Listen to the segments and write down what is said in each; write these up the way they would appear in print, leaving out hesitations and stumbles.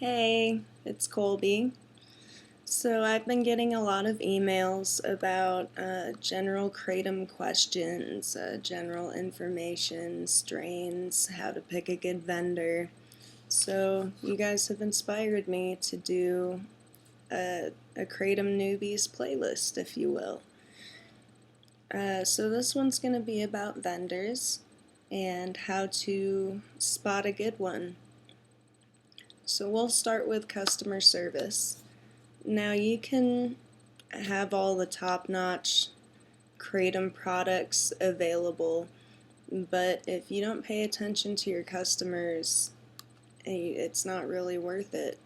Hey, it's Colby. So I've been getting a lot of emails about general kratom questions, general information, strains, how to pick a good vendor. So you guys have inspired me to do a kratom newbies playlist, if you will. So this one's going to be about vendors and how to spot a good one. So we'll start with customer service. Now you can have all the top-notch kratom products available, but if you don't pay attention to your customers, it's not really worth it.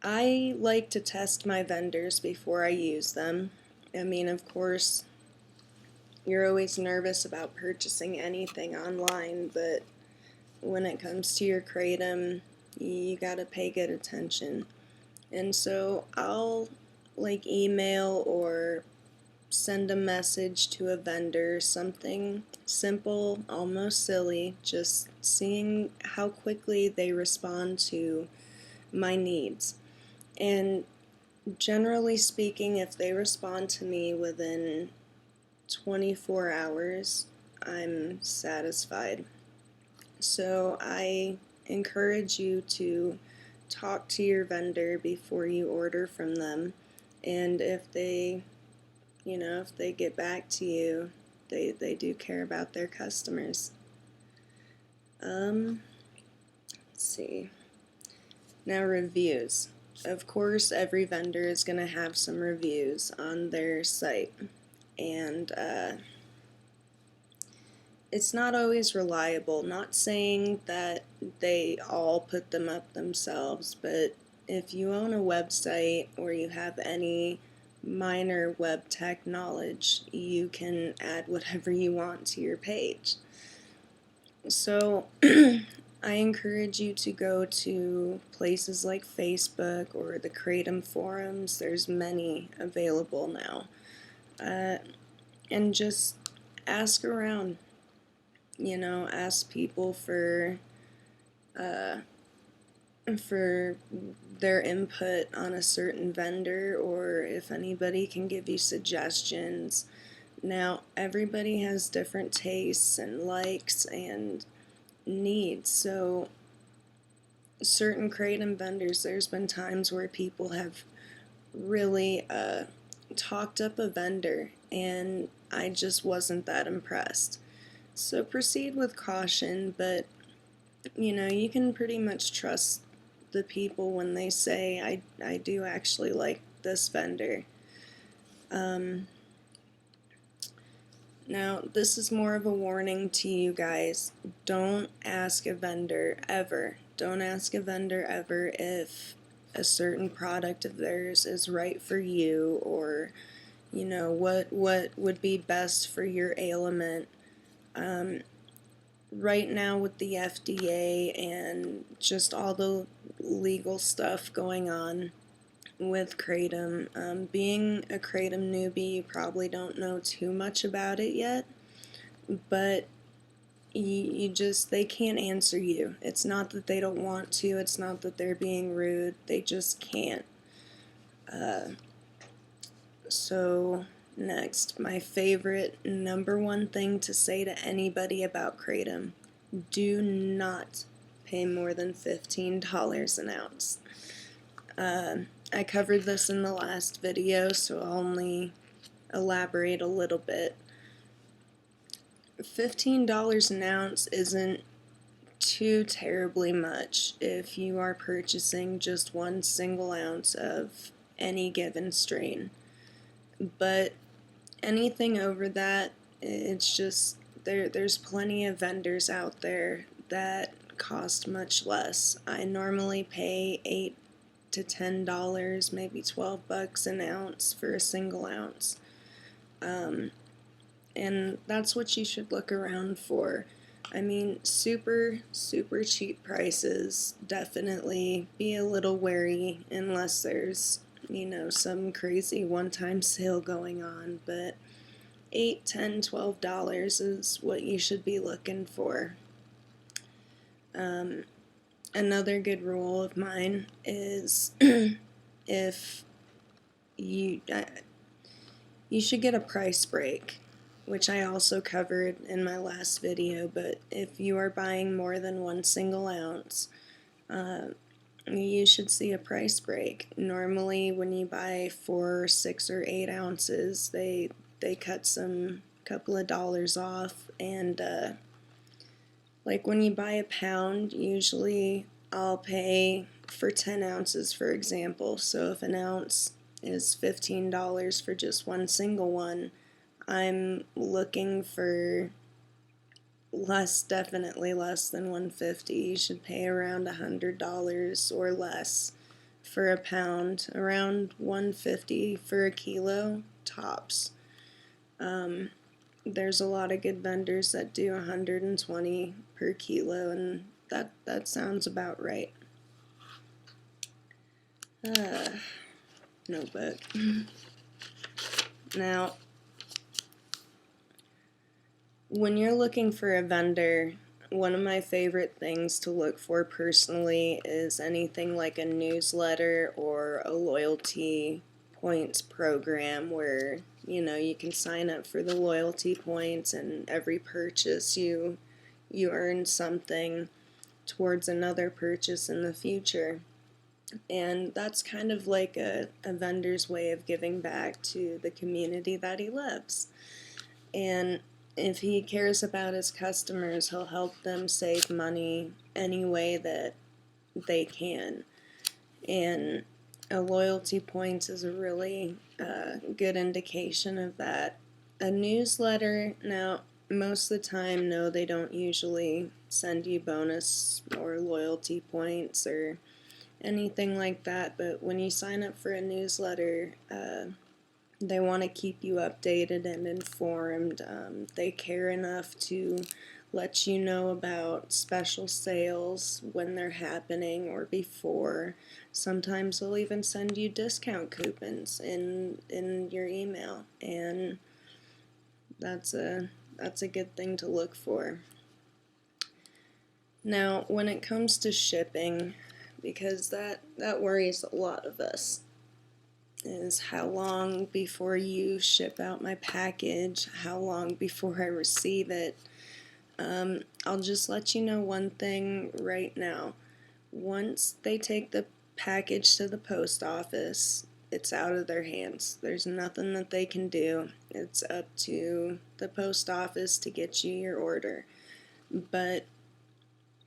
I like to test my vendors before I use them. I mean, of course, you're always nervous about purchasing anything online, but when it comes to your kratom, you gotta pay good attention. And so I'll email or send a message to a vendor, something simple, almost silly, just seeing how quickly they respond to my needs. And generally speaking, if they respond to me within 24 hours, I'm satisfied. So I encourage you to talk to your vendor before you order from them, and if they get back to you, they do care about their customers. Let's see. Now, reviews. Of course, every vendor is going to have some reviews on their site, and it's not always reliable. Not saying that they all put them up themselves, but if you own a website or you have any minor web tech knowledge, you can add whatever you want to your page. So I encourage you to go to places like Facebook or the Kratom forums. There's many available now. And just ask around. Ask people for their input on a certain vendor, or if anybody can give you suggestions. Now, everybody has different tastes and likes and needs, so certain kratom vendors, there's been times where people have really talked up a vendor, and I just wasn't that impressed. So proceed with caution, but you can pretty much trust the people when they say, I do actually like this vendor. Now, this is more of a warning to you guys. Don't ask a vendor ever. Don't ask a vendor ever if a certain product of theirs is right for you, or what would be best for your ailment. Right now with the FDA and just all the legal stuff going on with kratom, being a kratom newbie, you probably don't know too much about it yet, but they can't answer you. It's not that they don't want to, it's not that they're being rude, they just can't. So next, my favorite #1 thing to say to anybody about kratom: do not pay more than $15 an ounce. I covered this in the last video, so I'll only elaborate a little bit. $15 an ounce isn't too terribly much if you are purchasing just one single ounce of any given strain. But anything over that, it's just there's plenty of vendors out there that cost much less. I normally pay $8 to $10, maybe $12 an ounce for a single ounce. And that's what you should look around for. I mean, super cheap prices. Definitely be a little wary unless there's some crazy one-time sale going on, but $8, $10, $12 is what you should be looking for. Another good rule of mine is if you should get a price break, which I also covered in my last video, but if you are buying more than one single ounce, you should see a price break. Normally when you buy 4, 6, or 8 ounces, they cut some couple of dollars off, and like when you buy a pound, usually I'll pay for 10 ounces, for example. So if an ounce is $15 for just one single one, I'm looking for less, definitely less than $150. You should pay around $100 or less for a pound, around $150 for a kilo tops. There's a lot of good vendors that do $120 per kilo, and that sounds about right. Notebook. Now, when you're looking for a vendor, one of my favorite things to look for personally is anything like a newsletter or a loyalty points program where you can sign up for the loyalty points, and every purchase you earn something towards another purchase in the future. And that's kind of like a vendor's way of giving back to the community that he loves. And if he cares about his customers, he'll help them save money any way that they can. And a loyalty points is a really good indication of that. A newsletter, now, most of the time, no, they don't usually send you bonus or loyalty points or anything like that, but when you sign up for a newsletter, they want to keep you updated and informed. They care enough to let you know about special sales when they're happening or before. Sometimes they'll even send you discount coupons in your email, and that's a good thing to look for. Now, when it comes to shipping, because that worries a lot of us, is how long before you ship out my package, how long before I receive it. I'll just let you know one thing right now. Once they take the package to the post office, it's out of their hands. There's nothing that they can do. It's up to the post office to get you your order. But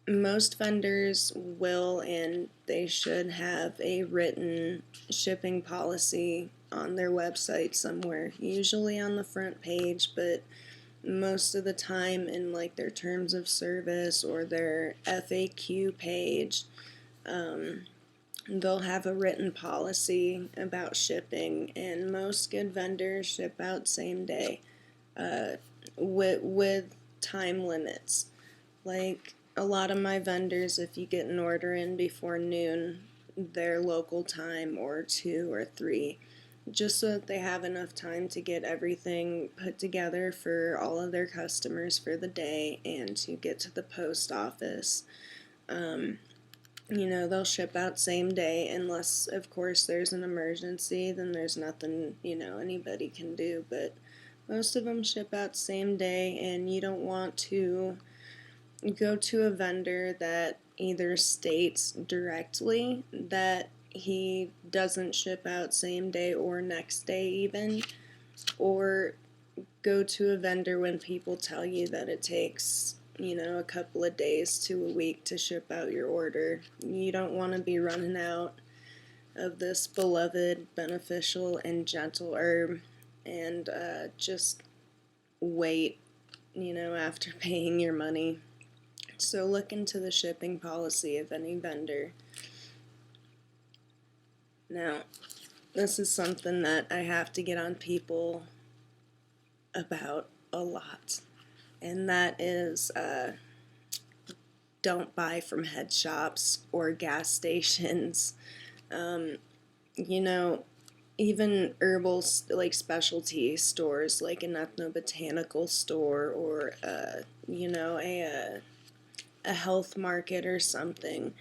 most vendors will, and they should have a written shipping policy on their website somewhere, usually on the front page, but most of the time in like their terms of service or their FAQ page, they'll have a written policy about shipping, and most good vendors ship out same day, with time limits. Like a lot of my vendors, if you get an order in before noon, their local time, or 2 or 3, just so that they have enough time to get everything put together for all of their customers for the day and to get to the post office. They'll ship out same day, unless, of course, there's an emergency, then there's nothing, anybody can do, but most of them ship out same day, and you don't want to go to a vendor that either states directly that he doesn't ship out same day or next day even, or go to a vendor when people tell you that it takes, a couple of days to a week to ship out your order. You don't want to be running out of this beloved, beneficial, and gentle herb and just wait, after paying your money. So look into the shipping policy of any vendor. Now, this is something that I have to get on people about a lot, and that is don't buy from head shops or gas stations. Even herbal, like specialty stores, like an ethnobotanical store, or a health market or something.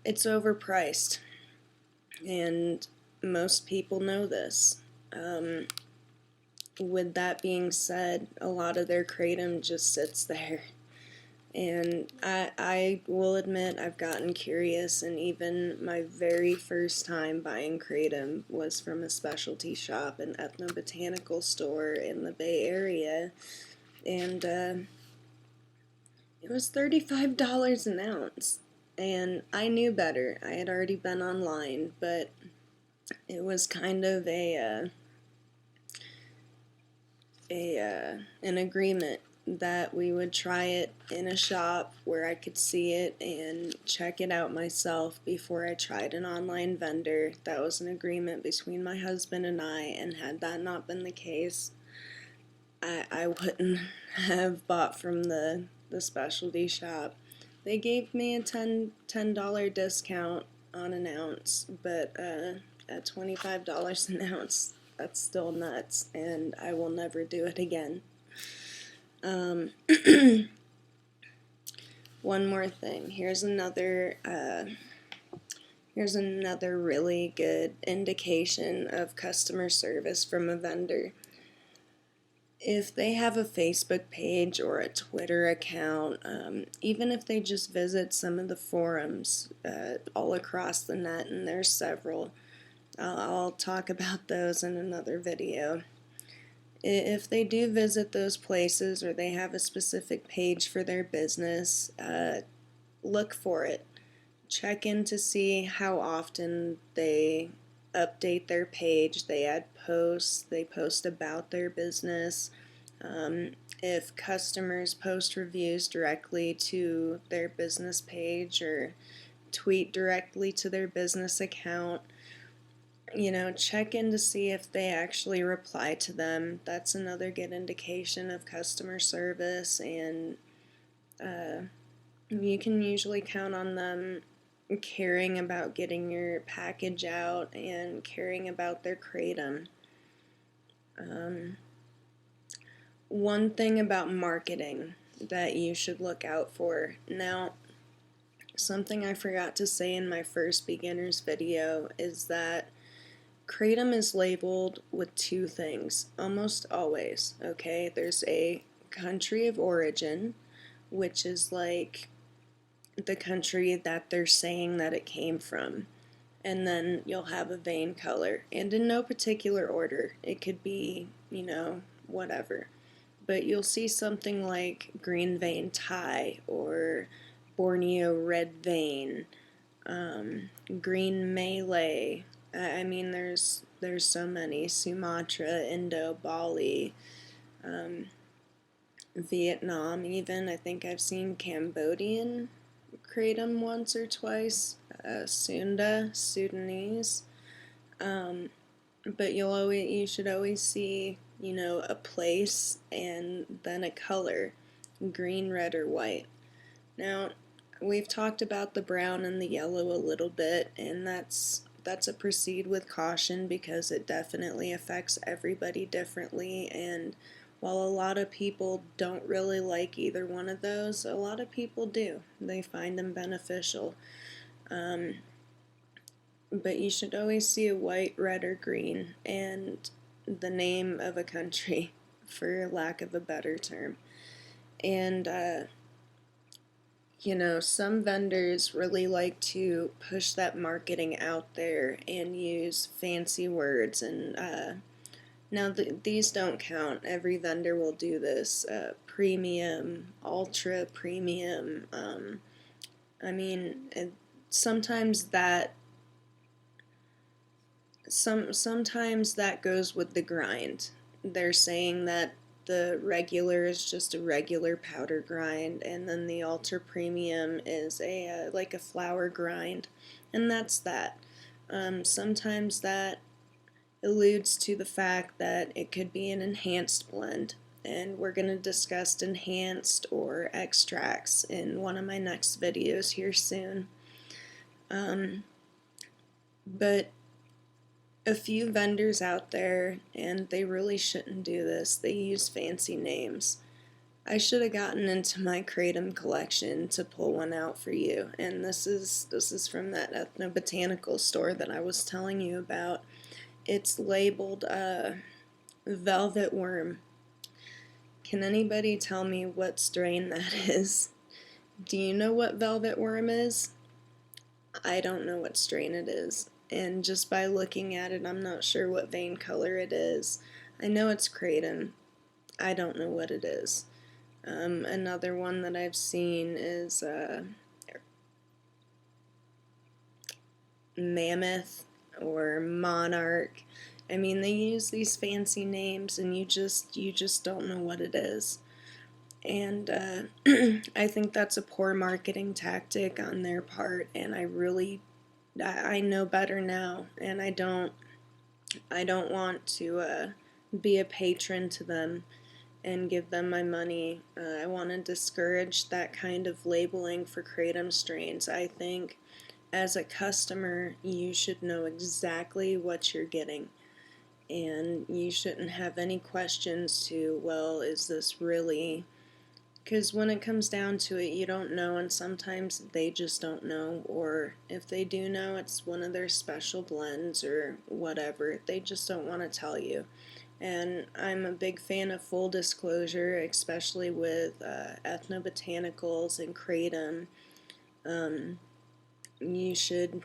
it's overpriced, and most people know this. With that being said, a lot of their Kratom just sits there. And I will admit I've gotten curious, and even my very first time buying Kratom was from a specialty shop, an ethnobotanical store in the Bay Area, and it was $35 an ounce. And I knew better. I had already been online, but it was kind of an agreement that we would try it in a shop where I could see it and check it out myself before I tried an online vendor. That was an agreement between my husband and I, and had that not been the case, I wouldn't have bought from the specialty shop. They gave me a $10 discount on an ounce, but at $25 an ounce, that's still nuts, and I will never do it again. One more thing. Here's another really good indication of customer service from a vendor. If they have a Facebook page or a Twitter account, even if they just visit some of the forums all across the net, and there's several, I'll talk about those in another video. If they do visit those places, or they have a specific page for their business, look for it. Check in to see how often they update their page, they add posts, they post about their business. If customers post reviews directly to their business page or tweet directly to their business account, check in to see if they actually reply to them. That's another good indication of customer service, and you can usually count on them caring about getting your package out and caring about their Kratom. One thing about marketing that you should look out for. Now, something I forgot to say in my first beginner's video is that Kratom is labeled with two things, almost always, okay? There's a country of origin, which is like the country that they're saying that it came from. And then you'll have a vein color, and in no particular order. It could be, whatever. But you'll see something like green vein Thai, or Borneo red vein, green Malay. I mean, there's so many. Sumatra, Indo, Bali, Vietnam even. I think I've seen Cambodian Kratom once or twice. Sunda, Sudanese. But you should always see, a place and then a color, green, red, or white. Now, we've talked about the brown and the yellow a little bit, and that's a proceed with caution, because it definitely affects everybody differently, and while a lot of people don't really like either one of those, a lot of people do. They find them beneficial. But you should always see a white, red, or green, and the name of a country, for lack of a better term. And some vendors really like to push that marketing out there and use fancy words, and now these don't count. Every vendor will do this. Premium, ultra premium. I mean, sometimes that goes with the grind. They're saying that the regular is just a regular powder grind, and then the ultra premium is like a flour grind, and that's that. Sometimes that alludes to the fact that it could be an enhanced blend, and we're going to discuss enhanced or extracts in one of my next videos here soon. But a few vendors out there, and they really shouldn't do this, they use fancy names. I should have gotten into my Kratom collection to pull one out for you. And this is from that ethnobotanical store that I was telling you about. It's labeled Velvet Worm. Can anybody tell me what strain that is? Do you know what Velvet Worm is? I don't know what strain it is. And just by looking at it, I'm not sure what vein color it is. I know it's Kratom. I don't know what it is. Another one that I've seen is Mammoth or Monarch. I mean, they use these fancy names, and you just don't know what it is. And I think that's a poor marketing tactic on their part. And I know better now, and I don't want to be a patron to them and give them my money. I want to discourage that kind of labeling for Kratom strains. I think as a customer, you should know exactly what you're getting. And you shouldn't have any questions to, well, is this really? Because when it comes down to it, you don't know, and sometimes they just don't know. Or if they do know, it's one of their special blends or whatever. They just don't want to tell you. And I'm a big fan of full disclosure, especially with ethnobotanicals and kratom. You should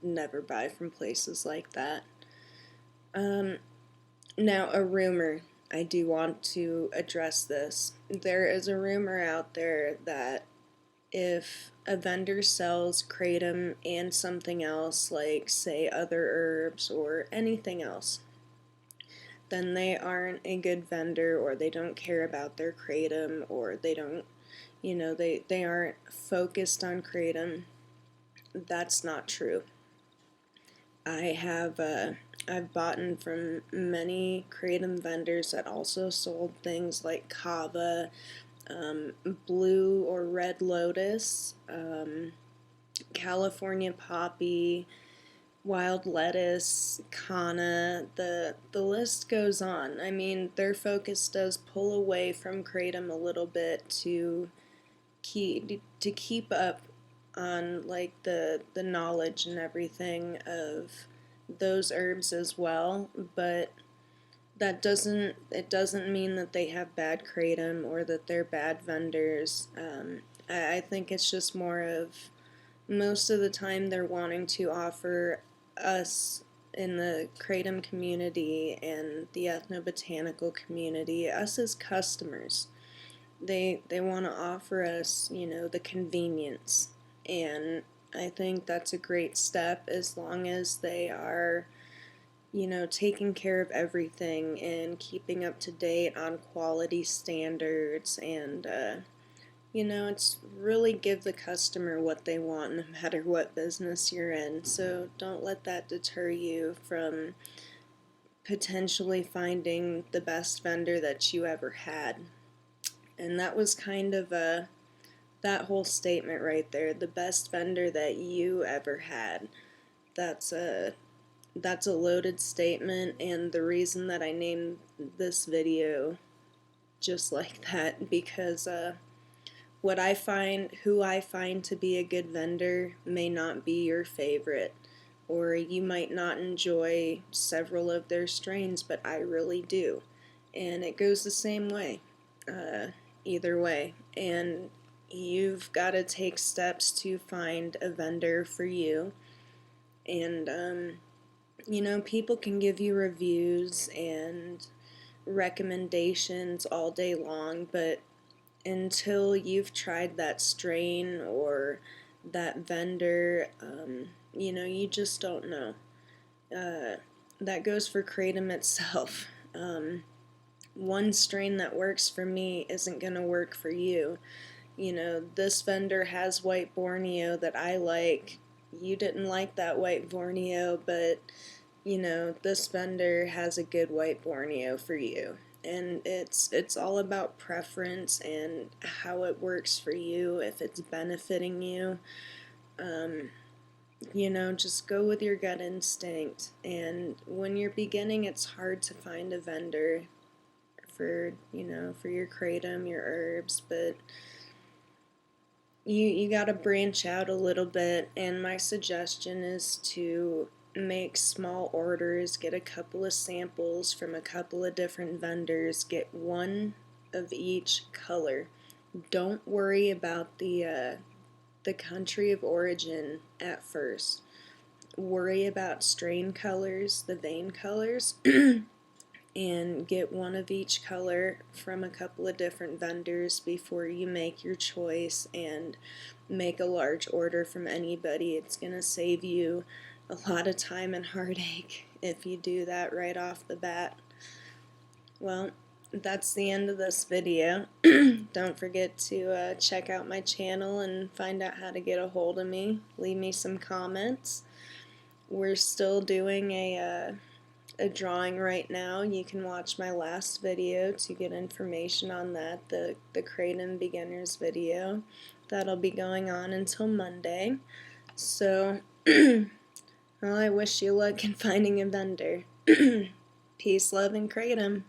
never buy from places like that. Now, a rumor. I do want to address this. There is a rumor out there that if a vendor sells kratom and something else, like, say, other herbs or anything else, then they aren't a good vendor, or they don't care about their kratom, or they don't, they aren't focused on kratom. That's not true. I've bought from many kratom vendors that also sold things like kava, blue or red lotus, California poppy, wild lettuce, canna. The list goes on. I mean, their focus does pull away from kratom a little bit to keep up on, like, the knowledge and everything of those herbs as well, but it doesn't mean that they have bad kratom or that they're bad vendors. I think it's just more of, most of the time they're wanting to offer us in the kratom community and the ethnobotanical community, us as customers, they want to offer us, the convenience. And I think that's a great step, as long as they are, taking care of everything and keeping up to date on quality standards. And it's really give the customer what they want, no matter what business you're in. So don't let that deter you from potentially finding the best vendor that you ever had. And that was kind of that whole statement right there, the best vendor that you ever had. That's a loaded statement, and the reason that I named this video just like that, because who I find to be a good vendor may not be your favorite, or you might not enjoy several of their strains, but I really do. And it goes the same way, either way. And you've got to take steps to find a vendor for you. And, people can give you reviews and recommendations all day long, but until you've tried that strain or that vendor, you just don't know. That goes for kratom itself. One strain that works for me isn't going to work for you. This vendor has white Borneo that I like. You didn't like that white Borneo, but, this vendor has a good white Borneo for you. And it's all about preference and how it works for you, if it's benefiting you. Just go with your gut instinct. And when you're beginning, it's hard to find a vendor for, you know, for your kratom, your herbs, but you got to branch out a little bit, and my suggestion is to make small orders, get a couple of samples from a couple of different vendors, get one of each color. Don't worry about the country of origin at first. Worry about strain colors, the vein colors, and get one of each color from a couple of different vendors before you make your choice and make a large order from anybody. It's going to save you a lot of time and heartache if you do that right off the bat. Well, that's the end of this video. Don't forget to check out my channel and find out how to get a hold of me. Leave me some comments. We're still doing a drawing right now. You can watch my last video to get information on that, the Kratom Beginners video. That'll be going on until Monday. So, well, I wish you luck in finding a vendor. Peace, love, and Kratom.